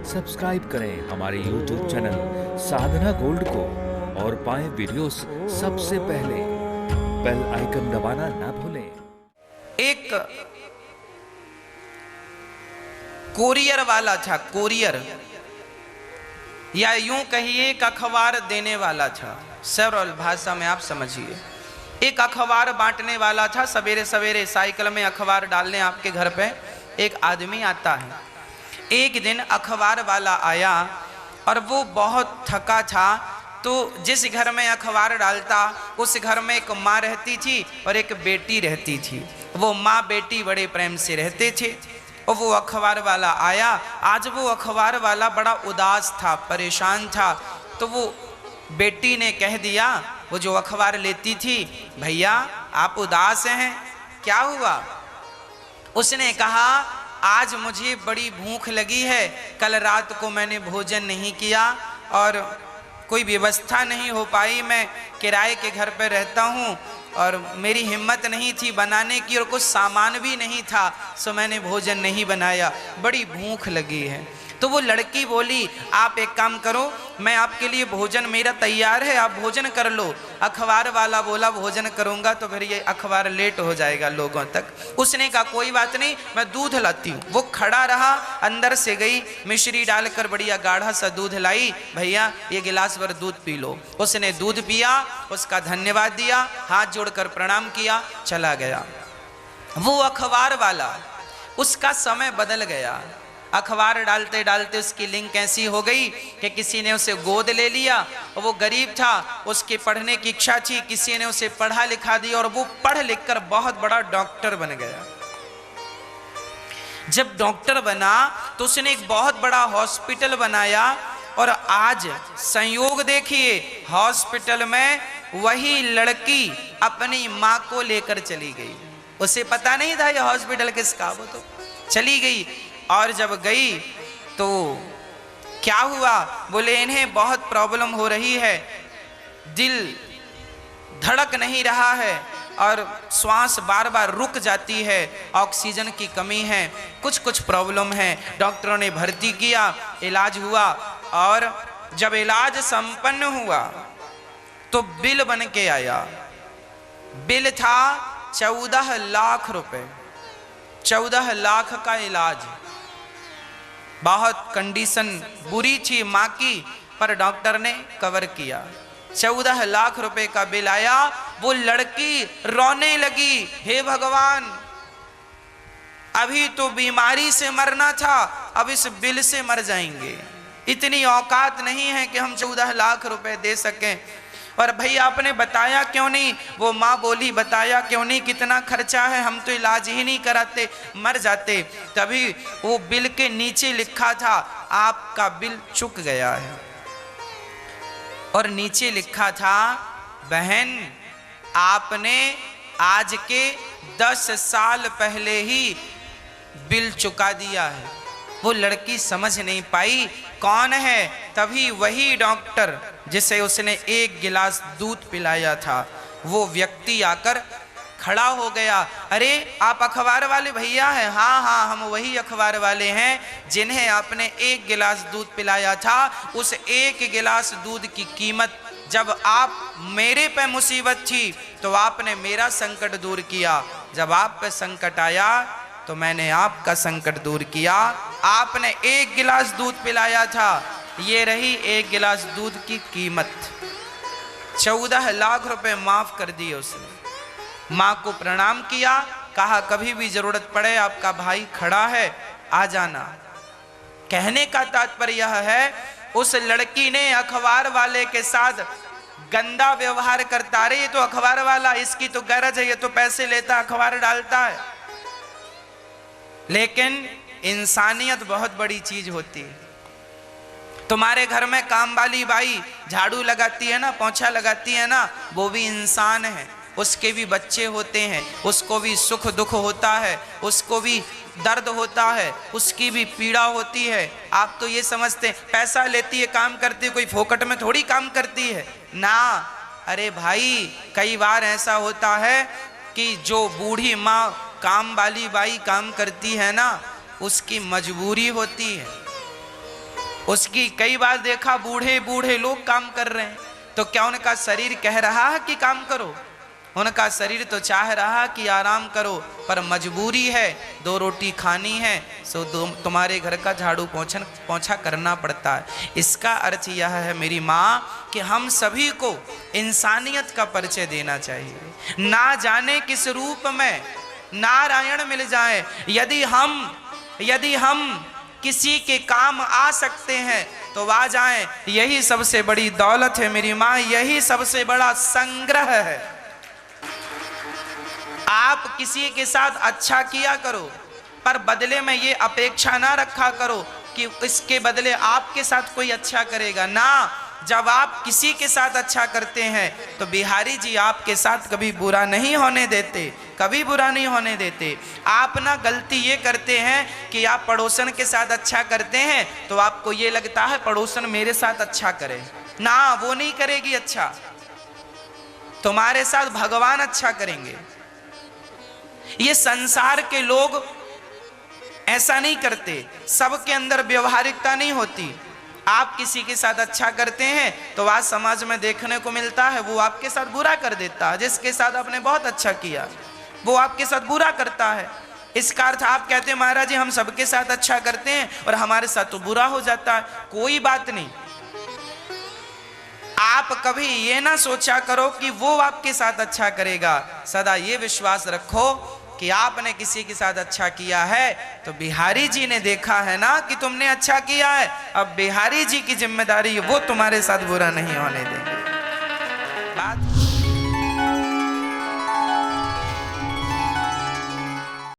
Subscribe करें हमारे YouTube channel साधना gold को और पाएं वीडियोस सबसे पहले। बेल आइकन दबाना ना भूलें। एक कोरियर वाला था, कोरियर या यूं कहिए एक अखबार देने वाला था। सरल भाषा में आप समझिए, एक अखबार बांटने वाला था। सवेरे सवेरे साइकिल में अखबार डालने आपके घर पे एक आदमी आता है। एक दिन अखबार वाला आया और वो बहुत थका था, तो जिस घर में अखबार डालता उस घर में एक माँ रहती थी और एक बेटी रहती थी। वो माँ बेटी बड़े प्रेम से रहते थे। और वो अखबार वाला आया। आज वो अखबार वाला बड़ा उदास था, परेशान था। तो वो बेटी ने कह दिया, वो जो अखबार लेती थी, भैया आप उदास हैं, क्या हुआ? उसने कहा, आज मुझे बड़ी भूख लगी है, कल रात को मैंने भोजन नहीं किया और कोई व्यवस्था नहीं हो पाई। मैं किराए के घर पर रहता हूँ और मेरी हिम्मत नहीं थी बनाने की और कुछ सामान भी नहीं था, सो मैंने भोजन नहीं बनाया, बड़ी भूख लगी है। तो वो लड़की बोली, आप एक काम करो, मैं आपके लिए भोजन मेरा तैयार है, आप भोजन कर लो। अखबार वाला बोला, भोजन करूंगा तो फिर ये अखबार लेट हो जाएगा लोगों तक। उसने कहा कोई बात नहीं, मैं दूध लाती हूँ। वो खड़ा रहा, अंदर से गई, मिश्री डालकर बढ़िया गाढ़ा सा दूध लाई। भैया ये गिलास भर दूध पी लो। उसने दूध पिया, उसका धन्यवाद दिया, हाथ जोड़कर प्रणाम किया, चला गया। वो अखबार वाला, उसका समय बदल गया। अखबार डालते डालते उसकी लिंक ऐसी हो गई कि किसी ने उसे गोद ले लिया। और वो गरीब था, उसके पढ़ने की इच्छा थी, किसी ने उसे पढ़ा लिखा दिया और वो पढ़ लिख कर बहुत बड़ा डॉक्टर बन गया। जब डॉक्टर बना तो उसने एक बहुत बड़ा हॉस्पिटल बनाया और आज संयोग देखिए, हॉस्पिटल में वही लड़की अपनी माँ को लेकर चली गई। उसे पता नहीं था ये हॉस्पिटल किसका, वो तो चली गई। और जब गई तो क्या हुआ? बोले इन्हें बहुत प्रॉब्लम हो रही है, दिल धड़क नहीं रहा है और श्वास बार बार रुक जाती है, ऑक्सीजन की कमी है, कुछ कुछ प्रॉब्लम है। डॉक्टरों ने भर्ती किया, इलाज हुआ और जब इलाज संपन्न हुआ तो बिल बन के आया। बिल था 14 लाख रुपए, 14 लाख का इलाज। बहुत कंडीशन बुरी थी माँ की, पर डॉक्टर ने कवर किया। 14 लाख रुपए का बिल आया। वो लड़की रोने लगी, हे भगवान, अभी तो बीमारी से मरना था, अब इस बिल से मर जाएंगे। इतनी औकात नहीं है कि हम 14 लाख रुपए दे सकें। और भैया आपने बताया क्यों नहीं? वो माँ बोली, बताया क्यों नहीं, कितना खर्चा है, हम तो इलाज ही नहीं कराते, मर जाते। तभी वो बिल के नीचे लिखा था, आपका बिल चुक गया है। और नीचे लिखा था, बहन आपने आज के 10 साल पहले ही बिल चुका दिया है। वो लड़की समझ नहीं पाई कौन है। तभी वही डॉक्टर जिसे उसने एक गिलास दूध पिलाया था, वो व्यक्ति आकर खड़ा हो गया। अरे आप अखबार वाले भैया हैं? हाँ हाँ, हम वही अखबार वाले हैं जिन्हें आपने एक गिलास दूध पिलाया था। उस एक गिलास दूध की कीमत, जब आप मेरे पे मुसीबत थी तो आपने मेरा संकट दूर किया, जब आप पे संकट आया तो मैंने आपका संकट दूर किया। आपने एक गिलास दूध पिलाया था, ये रही एक गिलास दूध की कीमत। 14 लाख रुपए माफ कर दिए उसने। माँ को प्रणाम किया, कहा कभी भी जरूरत पड़े आपका भाई खड़ा है, आ जाना। कहने का तात्पर्य यह है, उस लड़की ने अखबार वाले के साथ गंदा व्यवहार करता रहे, ये तो अखबार वाला, इसकी तो गरज है, ये तो पैसे लेता, अखबार डालता है। लेकिन इंसानियत बहुत बड़ी चीज होती है। तुम्हारे घर में काम वाली बाई झाड़ू लगाती है ना, पोंछा लगाती है ना, वो भी इंसान है, उसके भी बच्चे होते हैं, उसको भी सुख दुख होता है, उसको भी दर्द होता है, उसकी भी पीड़ा होती है। आप तो ये समझते पैसा लेती है, काम करती है, कोई फोकट में थोड़ी काम करती है ना। अरे भाई, कई बार ऐसा होता है कि जो बूढ़ी माँ काम वाली बाई काम करती है ना, उसकी मजबूरी होती है। उसकी कई बार देखा बूढ़े बूढ़े लोग काम कर रहे हैं, तो क्या उनका शरीर कह रहा है कि काम करो? उनका शरीर तो चाह रहा कि आराम करो, पर मजबूरी है, 2 रोटी खानी है, सो तुम्हारे घर का झाड़ू पोंछा करना पड़ता है। इसका अर्थ यह है मेरी माँ कि हम सभी को इंसानियत का परिचय देना चाहिए। ना जाने किस रूप में नारायण मिल जाए, यदि हम किसी के काम आ सकते हैं तो आ जाएं, यही सबसे बड़ी दौलत है मेरी माँ, यही सबसे बड़ा संग्रह है। आप किसी के साथ अच्छा किया करो, पर बदले में ये अपेक्षा ना रखा करो कि इसके बदले आपके साथ कोई अच्छा करेगा ना। जब आप किसी के साथ अच्छा करते हैं तो बिहारी जी आपके साथ कभी बुरा नहीं होने देते, कभी बुरा नहीं होने देते। आप ना गलती ये करते हैं कि आप पड़ोसन के साथ अच्छा करते हैं तो आपको ये लगता है पड़ोसन मेरे साथ अच्छा करे, ना वो नहीं करेगी अच्छा, तुम्हारे साथ भगवान अच्छा करेंगे। ये संसार के लोग ऐसा नहीं करते, सबके अंदर व्यवहारिकता नहीं होती। आप किसी के साथ अच्छा करते हैं तो आज समाज में देखने को मिलता है वो आपके साथ बुरा कर देता है, जिसके साथ आपने बहुत अच्छा किया वो आपके साथ बुरा करता है। इसका अर्थ आप कहते हैं महाराज जी हम सबके साथ अच्छा करते हैं और हमारे साथ तो बुरा हो जाता है। कोई बात नहीं, आप कभी ये ना सोचा करो कि वो आपके साथ अच्छा करेगा, सदा ये विश्वास रखो कि आपने किसी के साथ अच्छा किया है तो बिहारी जी ने देखा है ना कि तुमने अच्छा किया है, अब बिहारी जी की जिम्मेदारी वो तुम्हारे साथ बुरा नहीं होने देंगे।